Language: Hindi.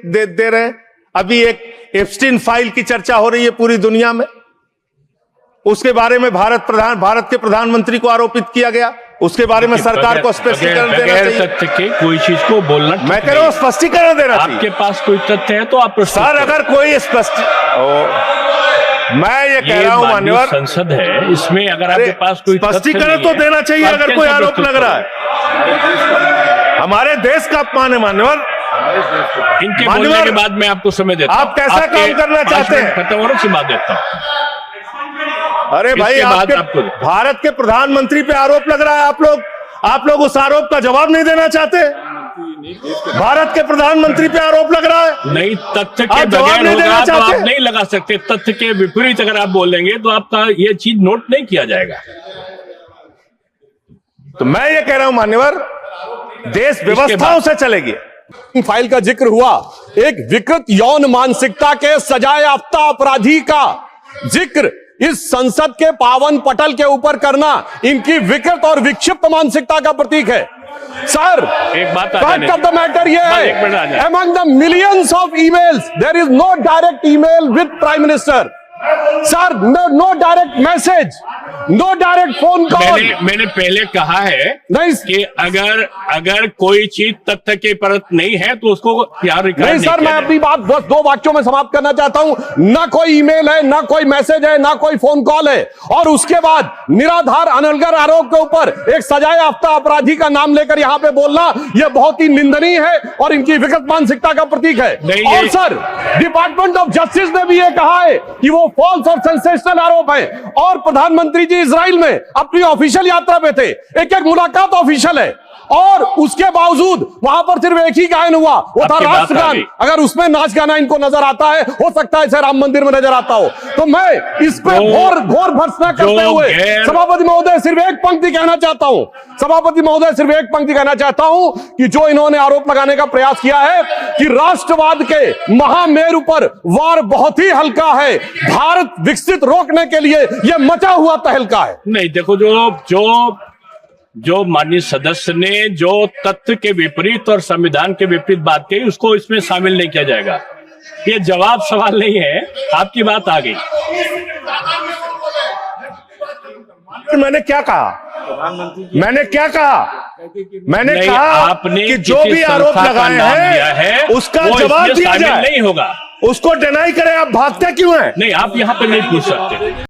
दे रहे हैं। अभी एक एप्स्टीन फाइल की चर्चा हो रही है पूरी दुनिया में, उसके बारे में भारत के प्रधानमंत्री को आरोपित किया गया, उसके बारे में सरकार को स्पष्टीकरण देना चाहिए। तथ्य के कोई चीज को बोलना, मैं कह रहा हूं स्पष्टीकरण देना चाहिए। आपके पास कोई तथ्य है तो आप सर, अगर कोई मैं ये कह रहा हूं मान्यवर, संसद है, इसमें अगर आपके पास कोई स्पष्टीकरण तो देना चाहिए। अगर कोई आरोप लग रहा है, हमारे देश का अपमान है मान्यवर। इनके बोलने के बाद मैं आपको समय देता हूं। आप कैसा काम करना चाहते हैं? खत्म होने से बात देता हूं। अरे भाई, आपके भारत के प्रधानमंत्री पे आरोप लग रहा है, आप लोग उस आरोप का जवाब नहीं देना चाहते। भारत के प्रधानमंत्री पे आरोप लग रहा है, नहीं, तथ्य के बगैर होगा तो आप नहीं लगा सकते। तथ्य के विपरीत अगर आप बोलेंगे तो आपका ये चीज नोट नहीं किया जाएगा। तो मैं ये कह रहा हूं मान्यवर, देश व्यवस्थाओं से चलेगी। फाइल का जिक्र हुआ, एक विकृत यौन मानसिकता के सजायाफ्ता अपराधी का जिक्र इस संसद के पावन पटल के ऊपर करना इनकी विकृत और विक्षिप्त मानसिकता का प्रतीक है। सर, एक बात फैक्ट ऑफ द मैटर ये है, among the millions of emails there is no direct email with prime minister. Sir, no direct message, no direct phone call. मैंने पहले कहा है कि अगर कोई चीज तथ्य के परत नहीं है तो उसको नहीं सर, मैं अपनी बात बस 2 वाक्यों में समाप्त करना चाहता हूं। ना कोई ईमेल है, ना कोई मैसेज है, ना कोई फोन कॉल है, और उसके बाद निराधार अनलगर आरोप के ऊपर एक सजायाफ्ता अपराधी का नाम लेकर यहां पे बोलना यह बहुत ही निंदनीय है और इनकी विकृत मानसिकता का प्रतीक है। और सर, डिपार्टमेंट ऑफ जस्टिस ने भी यह कहा है कि वो फॉल्स और सेंसेशनल आरोप है, और प्रधानमंत्री जी इजराइल में अपनी ऑफिशियल यात्रा पे थे, एक मुलाकात ऑफिशियल है, और उसके बावजूद वहां पर सिर्फ एक ही गायन हुआ, वो था राष्ट्रगान। अगर उसमें नाच गाना इनको नजर आता है, हो सकता है इसे राम मंदिर में नजर आता हो। तो मैं इस पे घोर भर्त्सना करते हुए सभापति महोदय सिर्फ एक पंक्ति कहना चाहता हूं, सभापति महोदय सिर्फ एक पंक्ति कहना चाहता हूं कि जो इन्होंने आरोप लगाने का प्रयास किया है कि राष्ट्रवाद के महामेरु पर वार बहुत ही हल्का है, भारत विकसित रोकने के लिए यह मचा हुआ तहलका है। नहीं, देखो, जो माननीय सदस्य ने जो तथ्य के विपरीत और संविधान के विपरीत बात कही, उसको इसमें शामिल नहीं किया जाएगा। ये जवाब सवाल नहीं है, आपकी बात आ गई। मैंने क्या कहा? मैंने कहा आपने कि जो भी आरोप लगाए हैं उसका जवाब दिया जाए, नहीं होगा, उसको डिनाई करें। आप भागते क्यों हैं? नहीं, आप यहाँ पे नहीं पूछ सकते।